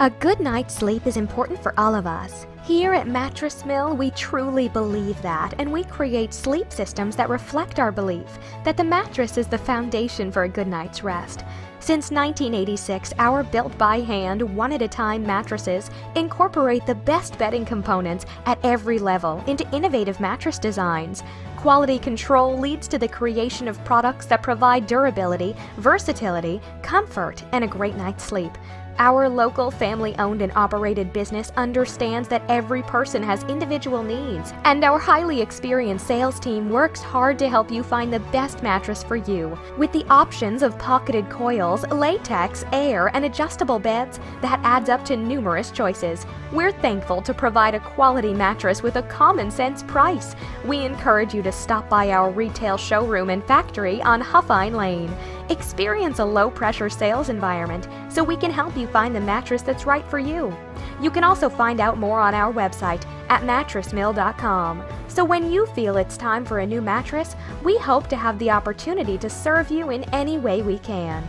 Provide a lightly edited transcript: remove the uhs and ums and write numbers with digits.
A good night's sleep is important for all of us. Here at Mattress Mill, we truly believe that, and we create sleep systems that reflect our belief that the mattress is the foundation for a good night's rest. Since 1986, our built-by-hand, one-at-a-time mattresses incorporate the best bedding components at every level into innovative mattress designs. Quality control leads to the creation of products that provide durability, versatility, comfort, and a great night's sleep. Our local family-owned and operated business understands that every person has individual needs, and our highly experienced sales team works hard to help you find the best mattress for you. With the options of pocketed coils, latex, air, and adjustable beds, that adds up to numerous choices. We're thankful to provide a quality mattress with a common-sense price. We encourage you to stop by our retail showroom and factory on Huffine Lane. Experience a low-pressure sales environment so we can help you find the mattress that's right for you. You can also find out more on our website at mattressmill.com. So when you feel it's time for a new mattress, we hope to have the opportunity to serve you in any way we can.